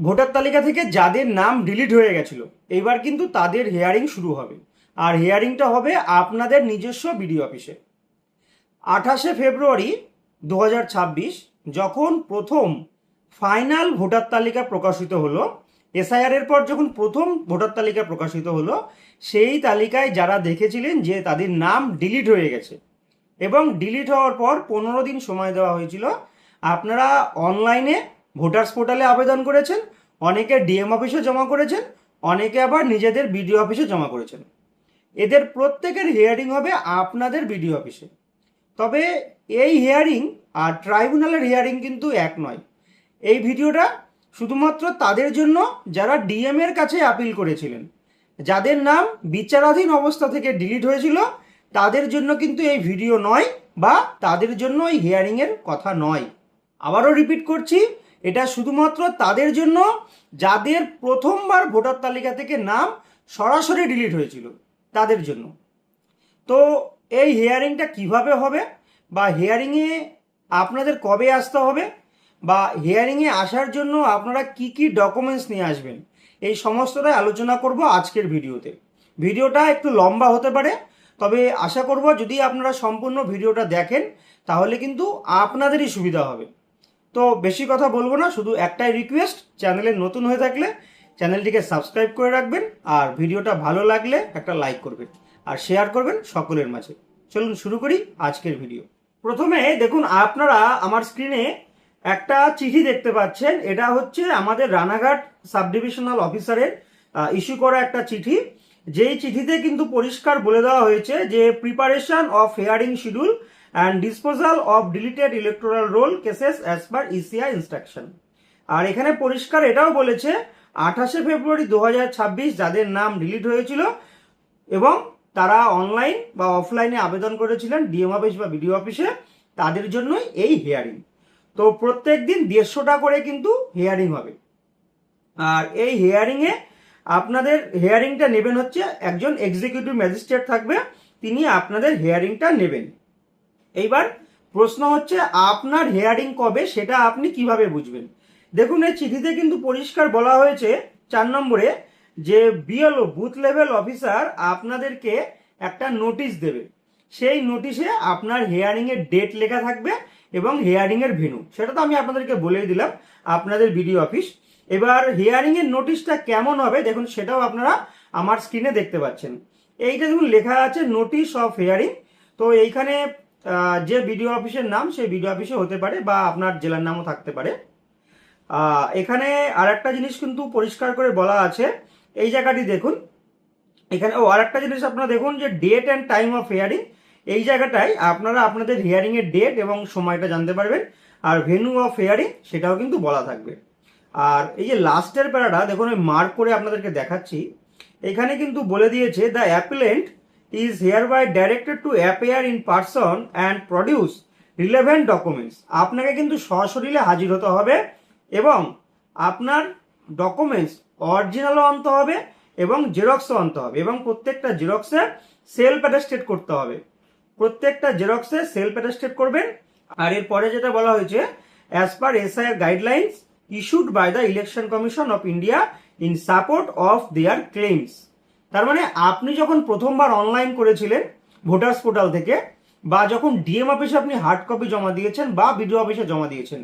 Voter তালিকা থেকে যাদের নাম ডিলিট হয়ে গেছিল এবার কিন্তু তাদের হিয়ারিং শুরু হবে। আর হিয়ারিংটা হবে আপনাদের নিজস্ব বিডিও অফিসে। 28শে ফেব্রুয়ারি 2026 যখন প্রথম ফাইনাল ভোটার তালিকা প্রকাশিত হলো, এসআইআর এর পর যখন প্রথম ভোটার তালিকা প্রকাশিত হলো, সেই তালিকায় যারা দেখেছিলেন যে তাদের নাম ডিলিট হয়ে গেছে এবং ডিলিট হওয়ার পর 15 দিন সময় দেওয়া হয়েছিল, আপনারা অনলাইনে ভোটার্স পোর্টালে আবেদন করেছেন, অনেকে ডিএম অফিসে জমা করেছেন, অনেকে আবার নিজেদের বিডিও অফিসে জমা করেছেন। এদের প্রত্যেকের হিয়ারিং হবে আপনাদের বিডিও অফিসে। তবে এই হিয়ারিং আর ট্রাইব্যুনালের হিয়ারিং কিন্তু এক নয়। এই ভিডিওটা শুধুমাত্র তাদের জন্য যারা ডিএম এর কাছে আপিল করেছিলেন, যাদের নাম বিচারাধীন অবস্থা থেকে ডিলিট হয়েছিল, তাদের জন্য কিন্তু এই ভিডিও নয় বা তাদের জন্য এই হিয়ারিংয়ের কথা নয়। আবারও রিপিট করছি, এটা শুধুমাত্র তাদের জন্য যাদের প্রথমবার ভোটার তালিকা থেকে নাম সরাসরি ডিলিট হয়েছিল, তাদের জন্য। তো এই হিয়ারিংটা কিভাবে হবে বা হিয়ারিংয়ে আপনাদের কবে আসতে হবে বা হিয়ারিংয়ে আসার জন্য আপনারা কি কি ডকুমেন্টস নিয়ে আসবেন, এই সমস্তটাই আলোচনা করব আজকের ভিডিওতে। ভিডিওটা একটু লম্বা হতে পারে, তবে আশা করব যদি আপনারা সম্পূর্ণ ভিডিওটা দেখেন তাহলে কিন্তু আপনাদেরই সুবিধা হবে। তো বেশি কথা বলবো না, শুধু একটাই রিকোয়েস্ট, চ্যানেলে নতুন হয়ে থাকলে চ্যানেলটিকে সাবস্ক্রাইব করে রাখবেন, আর ভিডিওটা ভালো লাগলে একটা লাইক করবেন আর শেয়ার করবেন সকলের মাঝে। চলুন শুরু করি আজকের ভিডিও। প্রথমে দেখুন, আপনারা আমার স্ক্রিনে একটা চিঠি দেখতে পাচ্ছেন। এটা হচ্ছে আমাদের রানাঘাট সাব ডিভিশনাল অফিসারের ইস্যু করা একটা চিঠি, যেই চিঠিতে কিন্তু পরিষ্কার বলে দেওয়া হয়েছে যে preparation of hearing schedule and disposal of deleted electoral roll cases as per ECI instruction. আর এখানে পরিষ্কার এটাও বলেছে 28শে ফেব্রুয়ারি 2026 যাদের নাম ডিলিট হয়েছিল এবং তারা অনলাইন বা অফলাইনে আবেদন করেছিলেন ডিএম অফিস বা বিডিও অফিসে, তাদের জন্যই এই হিয়ারিং। তো প্রত্যেক দিন 150টা করে কিন্তু হিয়ারিং হবে। আর এই হিয়ারিংয়ে আপনাদের হিয়ারিংটা নেবেন হচ্ছে একজন এক্সিকিউটিভ ম্যাজিস্ট্রেট থাকবে, তিনি আপনাদের হিয়ারিংটা নেবেন। এইবার প্রশ্ন হচ্ছে আপনার হিয়ারিং কবে, সেটা আপনি কিভাবে বুঝবেন। দেখুন, এই চিঠিতে কিন্তু পরিষ্কার বলা হয়েছে 4 নম্বরে যে বিএলও বুথ লেভেল অফিসার আপনাদেরকে একটা নোটিশ দেবে। সেই নোটিশে আপনার হিয়ারিং এর ডেট লেখা থাকবে এবং হিয়ারিং এর ভেন্যু, সেটা তো আমি আপনাদেরকে বলেই দিলাম, আপনাদের বিডিও অফিস। এবার হিয়ারিং এর নোটিশটা কেমন হবে দেখুন, সেটাও আপনারা আমার স্ক্রিনে দেখতে পাচ্ছেন। এইটা দেখুন লেখা আছে নোটিশ অফ হিয়ারিং। তো এইখানে যে বিডিও অফিসের নাম সেই বিডিও অফিসে হতে পারে বা আপনার জেলার নামও থাকতে পারে। এখানে আর একটা জিনিস কিন্তু পরিষ্কার করে বলা আছে, এই জায়গাটি দেখুন, এখানে আর একটা জিনিস আপনারা দেখুন যে date and time of hearing, এই জায়গাটায় আপনারা আপনাদের হিয়ারিং এর ডেট এবং সময়টা জানতে পারবেন, আর ভেন্যু অফ হিয়ারিং সেটাও কিন্তু বলা থাকবে। আর এই যে লাস্টের প্যারাটা দেখুন, আমি মার্ক করে আপনাদেরকে দেখাচ্ছি। এখানে কিন্তু বলে দিয়েছে the appellant is hereby directed to appear in person and produce relevant documents. আপনাকে কিন্তু সশরীরে হাজির হতে হবে এবং আপনার ডকুমেন্টস অরিজিনালও আনতে হবে এবং জেরক্সও আনতে হবে, এবং প্রত্যেকটা জেরক্সে সেলফ অ্যাটেস্টেড করতে হবে। প্রত্যেকটা জেরক্সে সেলফ অ্যাটেস্টেড করবেন। আর এরপরে যেটা বলা হয়েছে, as per SIR guidelines issued by the Election Commission of India in support of their claims. তার মানে আপনি যখন প্রথমবার অনলাইন করেছিলেন ভোটার্স পোর্টাল থেকে, বা যখন ডিএম অফিসে আপনি হার্ড কপি জমা দিয়েছেন বা বিডিও অফিসে জমা দিয়েছেন,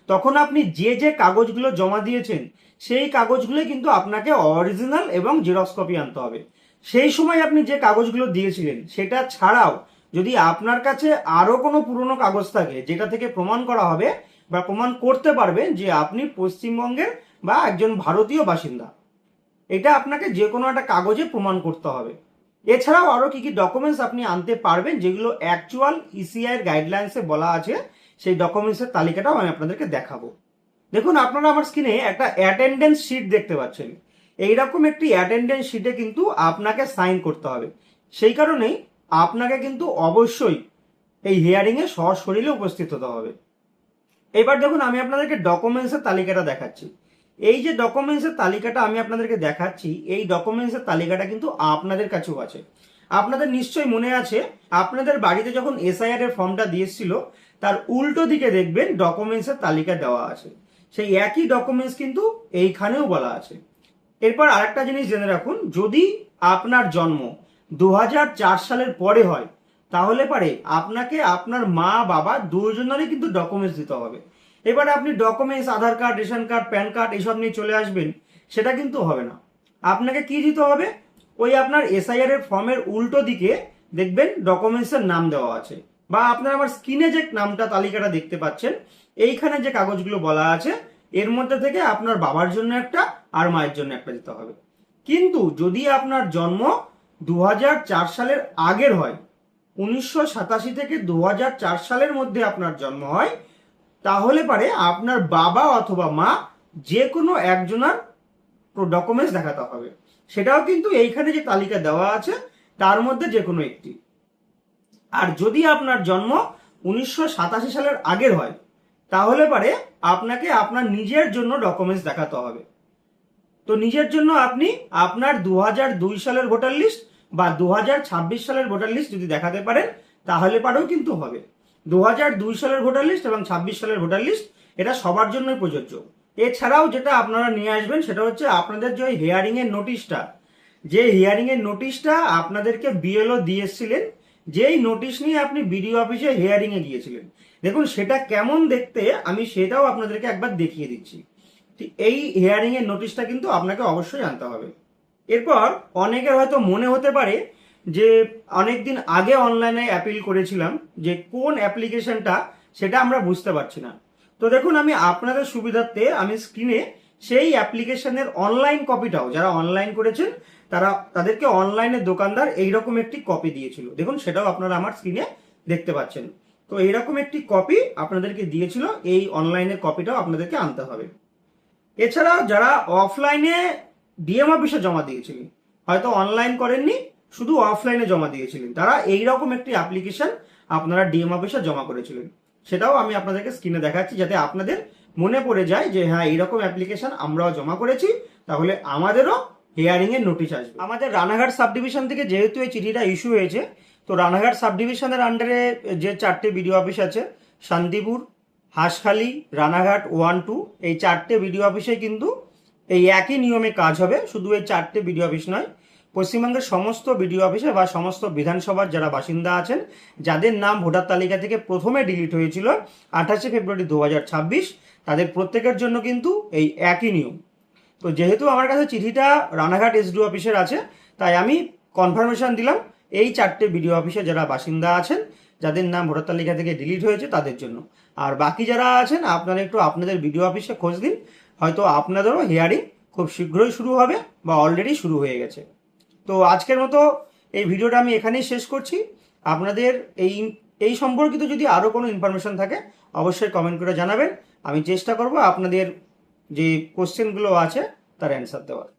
তখন আপনি যে যে কাগজগুলো জমা দিয়েছেন সেই কাগজগুলো কিন্তু আপনাকে অরিজিনাল এবং জেরক্স কপি আনতে হবে। সেই সময় আপনি যে কাগজগুলো দিয়েছিলেন সেটা ছাড়াও যদি আপনার কাছে আরো কোনো পুরনো কাগজ থাকে যেটা থেকে প্রমাণ করা হবে বা প্রমাণ করতে পারবেন যে আপনি পশ্চিমবঙ্গের বা একজন ভারতীয় বাসিন্দা, এটা আপনাকে যে কোনো একটা কাগজে প্রমাণ করতে হবে। এছাড়াও আরো কি কি ডকুমেন্টস আপনি আনতে পারবেন যেগুলো অ্যাকচুয়াল ইসিআই এর গাইডলাইন্সে বলা আছে, সেই ডকুমেন্টসের তালিকাটাও আমি আপনাদেরকে দেখাবো। দেখুন, আপনারা আমার স্ক্রিনে একটা অ্যাটেন্ডেন্স শিট দেখতে পাচ্ছেন। এইরকম একটি অ্যাটেন্ডেন্স শিটে কিন্তু আপনাকে সাইন করতে হবে। সেই কারণেই আপনাকে কিন্তু অবশ্যই এই হিয়ারিংয়ে সশরীরে উপস্থিত হতে হবে। এবার দেখুন, আমি আপনাদেরকে ডকুমেন্টসের তালিকাটা দেখাচ্ছি। এই যে ডকুমেন্টসের তালিকাটা আমি আপনাদেরকে দেখাচ্ছি, এই ডকুমেন্টসের তালিকাটা কিন্তু আপনাদের কাছেও আছে। আপনাদের নিশ্চয়ই মনে আছে, আপনাদের বাড়িতে যখন এসআইআর এর ফর্মটা দিয়েছিল তার উল্টো দিকে দেখবেন ডকুমেন্টসের তালিকা দেওয়া আছে। সেই একই ডকুমেন্টস কিন্তু এইখানেও বলা আছে। এরপর আরেকটা জিনিস জেনে রাখুন, যদি আপনার জন্ম 2004 সালের পরে হয় তাহলে পারে আপনাকে আপনার মা বাবা দুজনেরই কিন্তু ডকুমেন্টস দিতে হবে। এবারে আপনি documents Aadhaar card, ration card, PAN card এইসব নিয়ে চলে আসবেন, সেটা কিন্তু হবে না। আপনাকে কি দিতে হবে, ওই আপনার এসআইআর এর ফর্মের উল্টো দিকে দেখবেন ডকুমেন্টসের নাম দেওয়া আছে, বা আপনার আমার স্ক্রিনে যে নামটা তালিকাটা দেখতে পাচ্ছেন এইখানে যে কাগজগুলো বলা আছে এর মধ্যে থেকে আপনার বাবার জন্য একটা আর মায়ের জন্য একটা দিতে হবে। কিন্তু যদি আপনার জন্ম 2004 সালের আগের হয়, 1987 থেকে 2004 সালের মধ্যে আপনার জন্ম হয়, তাহলে পারে আপনার বাবা অথবা মা যে কোনো একজনের ডকুমেন্টস দেখাতে হবে। সেটাও কিন্তু এইখানে যে তালিকা দেওয়া আছে তার মধ্যে যে কোনো একটি। আর যদি আপনার জন্ম 1987 সালের আগের হয় তাহলে পারে আপনাকে আপনার নিজের জন্য ডকুমেন্টস দেখাতে হবে। তো নিজের জন্য আপনি আপনার 2002 সালের ভোটার লিস্ট বা 2026 সালের ভোটার লিস্ট যদি দেখাতে পারেন তাহলে পারেও কিন্তু হবে। 2002 সালের ভোটার লিস্ট এবং 26 সালের ভোটার লিস্ট এটা সবার জন্যই প্রযোজ্য। এছাড়াও যেটা আপনারা নিয়ে আসবেন সেটা হচ্ছে আপনাদের যে হিয়ারিং এর নোটিশটা, যে হিয়ারিং এর নোটিশটা আপনাদেরকে বিএলও দিয়ে এসেছিলেন, যেই নোটিশ নিয়ে আপনি বিডিও অফিসে হিয়ারিং এ গিয়েছিলেন, দেখুন সেটা কেমন দেখতে আমি সেটাও আপনাদেরকে একবার দেখিয়ে দিচ্ছি। এই হিয়ারিং এর নোটিশটা কিন্তু আপনাকে অবশ্যই আনতে হবে। এরপর অনেকের হয়তো মনে হতে পারে যে অনেকদিন আগে অনলাইনে অ্যাপিল করেছিলাম, যে কোন অ্যাপ্লিকেশনটা সেটা আমরা বুঝতে পারছি না। তো দেখুন আমি আপনাদের সুবিধার্থে আমি স্ক্রিনে সেই অ্যাপ্লিকেশনের অনলাইন কপিটাও, যারা অনলাইন করেছেন তাদেরকে অনলাইনের দোকানদার এইরকম একটি কপি দিয়েছিল, দেখুন সেটাও আপনারা আমার স্ক্রিনে দেখতে পাচ্ছেন। তো এইরকম একটি কপি আপনাদেরকে দিয়েছিল, এই অনলাইনের কপিটাও আপনাদেরকে আনতে হবে। এছাড়াও যারা অফলাইনে ডিএম অফিসে জমা দিয়েছিলেন, হয়তো অনলাইন করেননি, শুধু অফলাইনে জমা দিয়েছিলেন, তারা এইরকম একটি অ্যাপ্লিকেশন আপনারা ডিএম অফিসে জমা করেছিলেন, সেটাও আমি আপনাদেরকে স্ক্রিনে দেখাচ্ছি যাতে আপনাদের মনে পড়ে যায় যে হ্যাঁ এইরকম অ্যাপ্লিকেশন আমরাও জমা করেছি, তাহলে আমাদেরও হিয়ারিং এর নোটিশ আসবে। আমাদের রানাঘাট সাব ডিভিশন থেকে যেহেতু এই চিঠিটা ইস্যু হয়েছে, তো রানাঘাট সাব ডিভিশনের আন্ডারে যে 4টে বিডিও অফিস আছে, শান্তিপুর, হাঁসখালি, রানাঘাট 1, 2, এই 4টে বিডিও অফিসে কিন্তু এই একই নিয়মে কাজ হবে। শুধু এই 4টে বিডিও অফিস নয়, পশ্চিমবঙ্গের সমস্ত বিডিও অফিসে বা সমস্ত বিধানসভার যারা বাসিন্দা আছেন, যাদের নাম ভোটার তালিকা থেকে প্রথমে ডিলিট হয়েছিল 28 ফেব্রুয়ারি 2026, তাদের প্রত্যেকের জন্য কিন্তু এই একই নিয়ম। তো যেহেতু আমার কাছে চিঠিটা রানাঘাট এসডিও অফিসের আছে, তাই আমি কনফার্মেশন দিলাম এই 4টে বিডিও অফিসে যারা বাসিন্দা আছেন, যাদের নাম ভোটার তালিকা থেকে ডিলিট হয়েছে তাদের জন্য। আর বাকি যারা আছেন আপনারা একটু আপনাদের বিডিও অফিসে খোঁজ দিন, হয়তো আপনাদেরও হিয়ারিং খুব শীঘ্রই শুরু হবে বা অলরেডি শুরু হয়ে গেছে। তো আজকের মতো এই ভিডিওটা আমি এখানেই শেষ করছি। আপনাদের এই সম্পর্কিত যদি আরও কোনো ইনফরমেশন থাকে অবশ্যই কমেন্ট করে জানাবেন, আমি চেষ্টা করব আপনাদের যে কোশ্চেনগুলো আছে তার অ্যান্সার দেওয়ার।